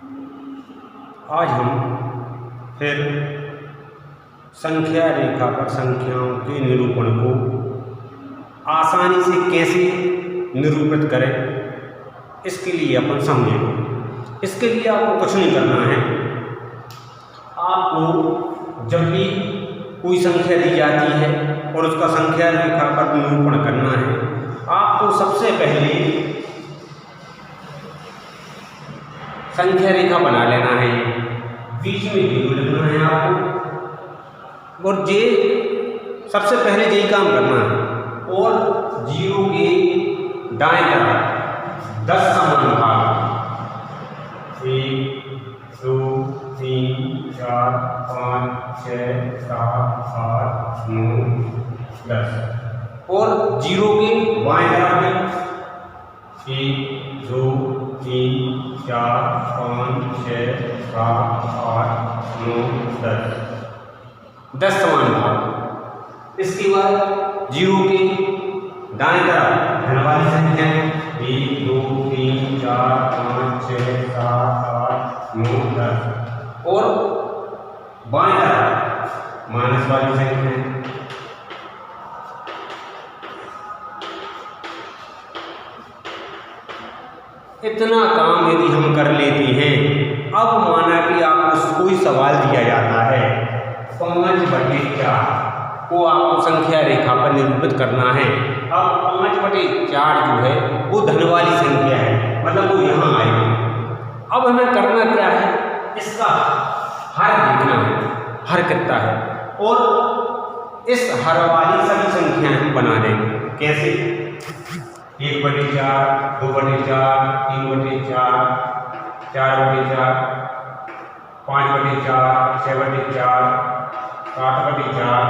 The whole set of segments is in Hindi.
आज हम फिर संख्या रेखा पर संख्याओं के निरूपण को आसानी से कैसे निरूपित करें, इसके लिए अपन समझेंगे। इसके लिए आपको कुछ नहीं करना है। आपको जब भी कोई संख्या दी जाती है और उसका संख्या रेखा पर निरूपण करना है, आपको सबसे पहले संख्या रेखा बना लेना है। बीच में 0 लिखना है आपको, और जे सबसे पहले यही काम करना है। और 0 के दाएं तरफ 10 समान भाग 1 2 3 4 5 6 7 8 9 10, और 0 के बाएं तरफ 1 2 3 4 5 6 7 8 9 10 समान भाग। इसके बाद 0 के दाएं तरफ धन वाली संख्या 1 2 3 4 5 6 7 8 9 10, और बाएं तरफ माइनस वाली संख्या है। इतना काम यदि हम कर लेते हैं, अब माना कि आपको कोई सवाल दिया जाता है 5/4 को आपको संख्या रेखा पर निरूपित करना है। अब 5/4 जो है वो धन वाली संख्या है, मतलब वो यहाँ आएगी। अब हमें करना क्या है, इसका हर देखना है, हर कितना है, और इस हर वाली सभी संख्याएं हम बना देंगे। कैसे? 1/4 2/4 3/4 4/4 5/4 6/4 7/4,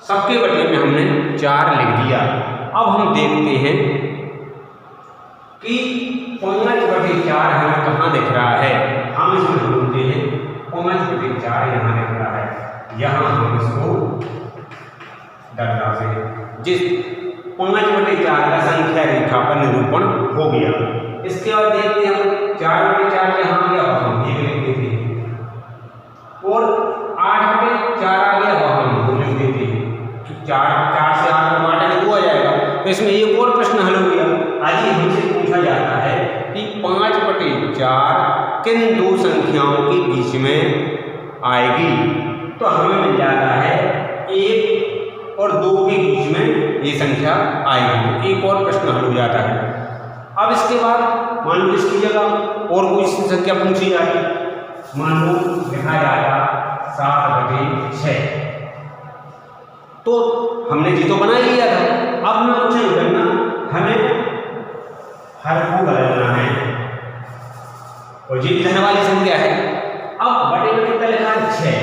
सबके बटे में हमने 4 लिख दिया। अब हम देखते हैं कि 5/4 हमें कहाँ दिख रहा है। हम इसमें ढूंढते हैं 5/4 यहाँ दिख रहा है। यहाँ हम इसको डरता से जिस 5/4 का संख्या रेखा पर निरूपण हो गया। इसके बाद देखते हैं 4/4 यहाँ आ गया, हम 1 लिख देते हैं, और 8/4 आ गया, हम 2 लिख देते हैं। 4 से 8 को काटेंगे 2 आ जाएगा। तो इसमें एक और प्रश्न हल हो गया। आइए हमसे पूछा जाता है कि 5/4 किन दो संख्याओं के बीच में आएगी। तो हमें मिल जाता है 1 और 2 के बीच में ये संख्या आएगी। एक और प्रश्न हल हो जाता है। अब इसके बाद मान लो इसकी जगह और कोई संख्या पूछी जाती, मान लो लिखा जाता 7/6, तो हमने जी तो बना लिया था। अब हमें कुछ नहीं करना, हमें हर को बदलना है, और ये धन वाली संख्या है। अब बटे में कितना लिखा है 6।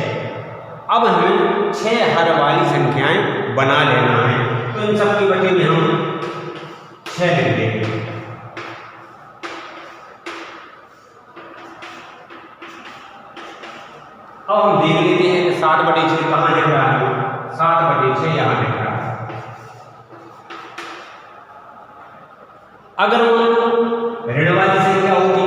अब हमें 6 हर वाली संख्याएं बना लेना है। तो इन सब के बटे में हम 6 लिख देंगे। अब हम देख लेते हैं कि 7/6 कहाँ लिख रहा है। 7/6 यहाँ लिख रहा है। अगर मान ऋण वाली संख्या होती,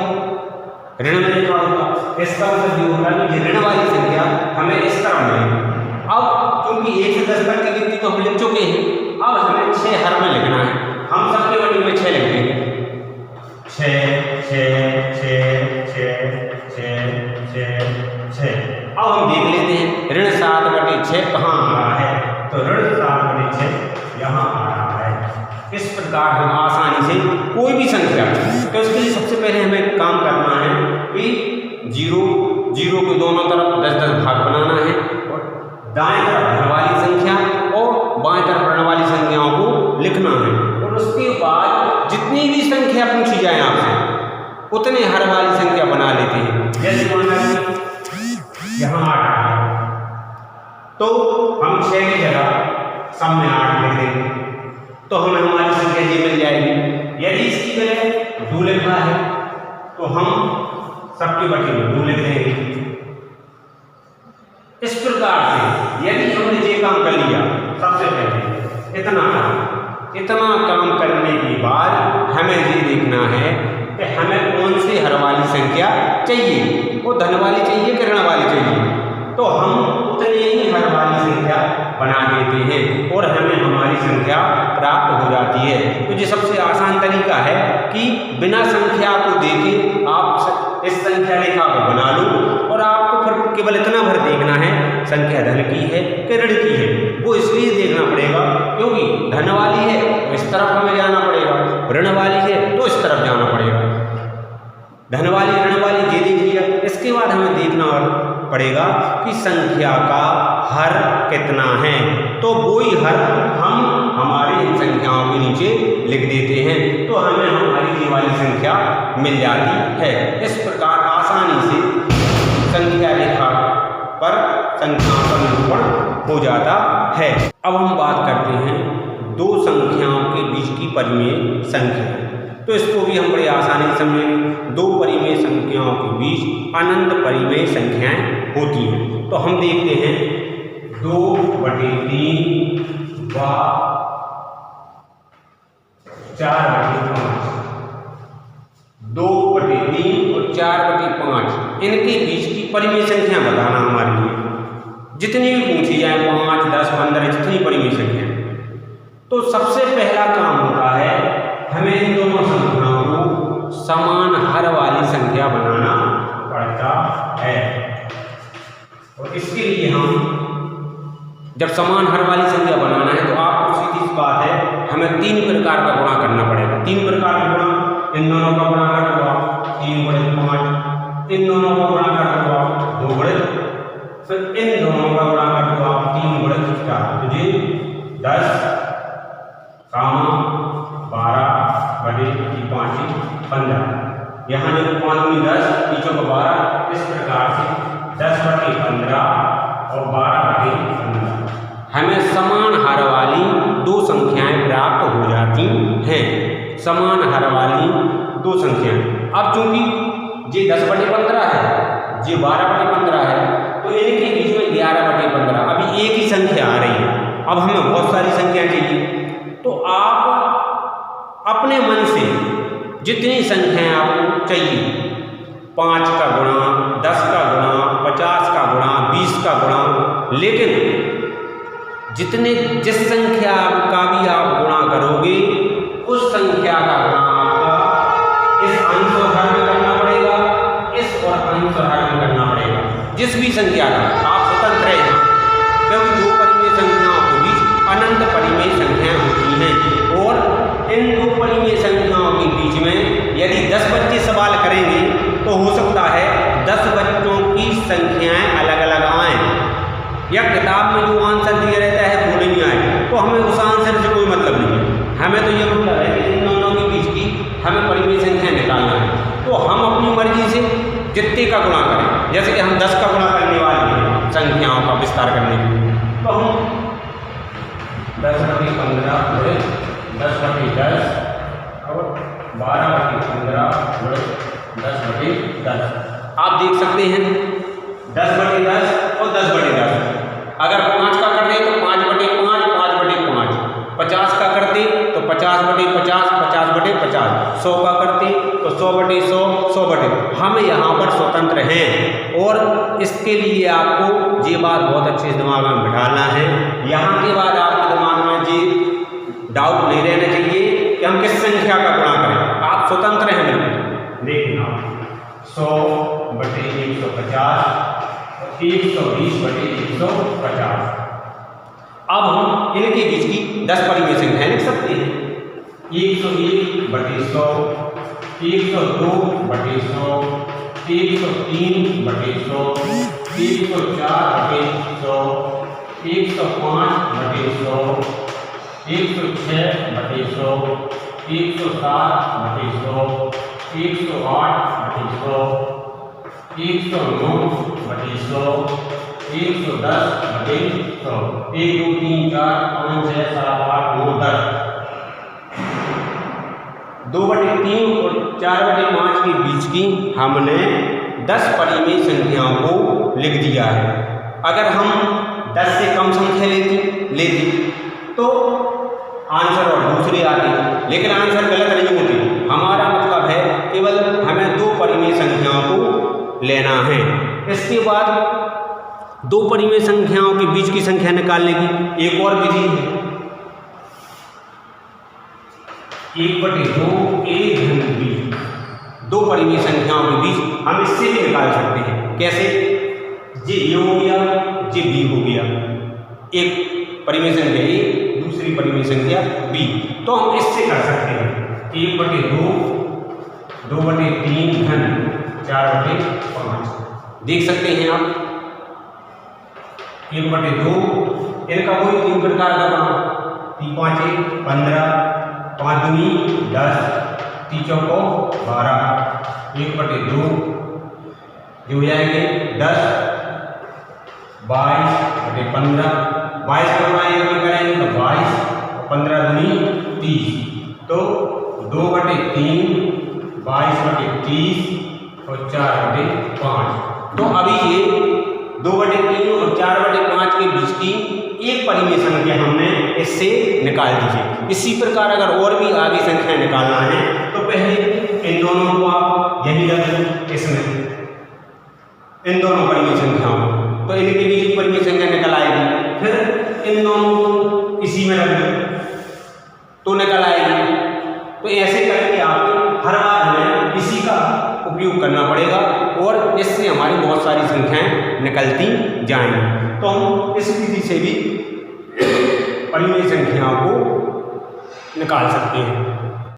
ऋण में लिखा होता, इसका मतलब ये होगा कि ऋण वाली संख्या हमें इस तरह मिलेगी। अब क्योंकि 1 से 10 तक की गिनती तो हम लिख चुके हैं, अब हमें 6 हर में लिखना है। हम सबके बटे में 6 लिख देंगे। 6 6 6 6 6 6 6। अब हम देख लेते हैं ऋण 7/6 कहाँ आ रहा है। तो ऋण 7/6 यहाँ आ रहा है। इस प्रकार हम आसानी से कोई भी संख्या, तो इसके लिए सबसे पहले हमें काम करना है कि 0 के दोनों तरफ 10-10 भाग बनाना है, और दाएं तरफ धन वाली संख्या और बाएं तरफ ऋण वाली संख्याओं को लिखना है। और उसके बाद जितनी भी संख्या पूछी जाए आपसे, उतने हर वाली संख्या बना लेते हैं। जैसे मान यहाँ 8 आ गया, तो हम 6 की जगह सब में 8 लिख देंगे, तो हमें हमारी संख्या जी मिल जाएगी। यदि इसकी जगह 2 लिखा है, तो हम सबके बटे में 2 लिख देंगे। इस प्रकार से यदि हमने ये काम कर लिया, सबसे पहले इतना काम करने के बाद हमें ये देखना है कि हमें संख्या चाहिए, वो धन वाली चाहिए कि ऋण वाली चाहिए, तो हम उतने ही हर वाली संख्या बना देते हैं और हमें हमारी संख्या प्राप्त हो जाती है। तो ये सबसे आसान तरीका है कि बिना संख्या को देखे आप इस संख्या रेखा को बना लो और आपको फिर केवल इतना भर देखना है संख्या धन की है कि ऋण की है। वो इसलिए देखना पड़ेगा क्योंकि धन वाली है तो इस तरफ हमें जाना पड़ेगा, ऋण वाली है तो इस तरफ जाना पड़ेगा। धन वाली ऋण वाली ये देख लिया, इसके बाद हमें देखना पड़ेगा कि संख्या का हर कितना है, तो वो ही हर हम हमारी इन संख्याओं के नीचे लिख देते हैं तो हमें हमारी ये वाली संख्या मिल जाती है। इस प्रकार आसानी से संख्या रेखा पर संख्याओं का निरूपण हो जाता है। अब हम बात करते हैं दो संख्याओं के बीच की परिमेय संख्या, तो इसको भी हम बड़ी आसानी से समझेंगे। दो परिमेय संख्याओं के बीच अनंत परिमेय संख्याएं होती हैं, तो हम देखते हैं 2/3 व 4/5, 2/3 और 4/5 इनके बीच की परिमेय संख्या बताना हमारे लिए। जितनी भी पूछी जाए 5, 10, 15 जितनी परिमेय संख्या, तो सबसे पहला काम होता है हमें इन दोनों संख्याओं को समान हर वाली संख्या बनाना पड़ता है। और इसके लिए हम जब समान हर वाली संख्या बनाना है तो आपको सीधी सी बात है हमें 3 प्रकार का गुणा करना पड़ेगा। 3 प्रकार का गुणा, इन दोनों का गुणा कर दो आप 3/5, इन दोनों का गुणा कर दो आप 2/, फिर इन दोनों का गुणा कर दो आप 3/4, तो ये 10, 12/5 15। यहाँ जो 5 दूनी 10, 5 का 12, इस प्रकार से 10/15 और 12/15 हमें समान हर वाली दो संख्याएं प्राप्त हो जाती हैं। समान हर वाली दो संख्याएं। अब चूंकि ये 10/15 है, ये 12/15 है, तो इनके बीच में 11/15 अभी एक ही संख्या आ रही है। अब हमें बहुत सारी संख्या चाहिए, तो आप अपने मन से जितनी संख्याएं आपको चाहिए, 5 का गुणा, 10 का गुणा, 50 का गुणा, 20 का गुणा, लेकिन जिस संख्या का भी आप गुणा करोगे उस संख्या का गुणा आपका इस अंश और हर में करना पड़ेगा, इस और अंश और हर में करना पड़ेगा। जिस भी संख्या का आप स्वतंत्र हैं, क्योंकि दो परिमेय संख्याओं के बीच अनंत परिमेय संख्याएं होती हैं और इन दो परिमेय संख्याओं के बीच में यदि 10 बच्चे सवाल करेंगे तो हो सकता है 10 बच्चों की संख्याएं अलग अलग आएँ, या किताब में जो आंसर दिया रहता है वो नहीं आए, तो हमें उस आंसर से कोई मतलब नहीं है। हमें तो ये मतलब है कि इन दोनों के बीच की हमें परिमेय संख्या निकालना है, तो हम अपनी मर्जी से जितने का गुणा करें। जैसे कि हम 10 का गुणा करने वाले हैं संख्याओं का विस्तार करने के लिए, तो हम 10/15 गुणे 10/10 और 12/15 गुणे 10/10। आप देख सकते हैं 10/10 और 10/10। अगर 5 का कर दे तो 5/5, 5/5, 50 का करते तो 50/50, 50/50, 100 का करते तो 100/100, 100/100। हम यहाँ पर स्वतंत्र हैं और इसके लिए आपको ये बात बहुत अच्छे से दिमाग में बिठाना है। यहाँ के बाद आपके दिमाग में ये डाउट नहीं रहना चाहिए कि हम किस संख्या का गुणा करें। आप स्वतंत्र हैं बिल्कुल। देखना 100/150, 120/150। अब हम इनके बीच की 10 परिमेय संख्याएं लिख सकते हैं। 101/100, 102/100, 103/100, 104/100, 105/100, 106/100, 107/100, 108/100, 109/100, 110/100, 1, 2, 3, 4, 5, 6, 7, 8, 9, 10। 2/3 और 4/5 के बीच की हमने 10 परिमेय संख्याओं को लिख दिया है। अगर हम 10 से कम संख्या लेती तो आंसर और दूसरे आते, लेकिन आंसर गलत नहीं होते। हमारा मतलब है केवल हमें 2 परिमेय संख्याओं लेना है। इसके बाद दो परिमेय संख्याओं के बीच की संख्या निकालने की एक और विधि है। 1/2 a घन b, दो परिमेय संख्याओं के बीच हम इससे भी निकाल सकते हैं। कैसे? ये हो गया, ये b हो गया, एक परिमेय संख्या a, दूसरी परिमेय संख्या b, तो हम इससे कर सकते हैं 1/2, 2/3 घन 4/5। देख सकते हैं आप 1/2, इनका कोई 3 प्रकार का बना, 3 5 15, 5 दूनी 10, 3 चौको 12, 1/2 जो हो जाएंगे 10, 22/15, 22 को करेंगे तो 22, 15 दूनी 30, तो 2/3, 22/30 और 4/5। तो अभी ये 2/3 और 4/5 के बीच की एक परिमेय संख्या हमने इससे निकाल दीजिए। इसी प्रकार अगर और भी आगे संख्या निकालना है तो पहले इन दोनों को आप यही रख लो, इसमें इन दोनों परिमेय संख्याओं तो इनके बीच की परिमेय संख्या निकल आएगी। फिर इन दोनों को इसी में रख दो तो निकल आएगी। तो ऐसे करके आप हर बार हमें इसी का उपयोग करना पड़ेगा और इससे हमारी बहुत सारी संख्याएं निकलती जाएंगी। तो हम इस विधि से भी परिमेय संख्याओं को निकाल सकते हैं।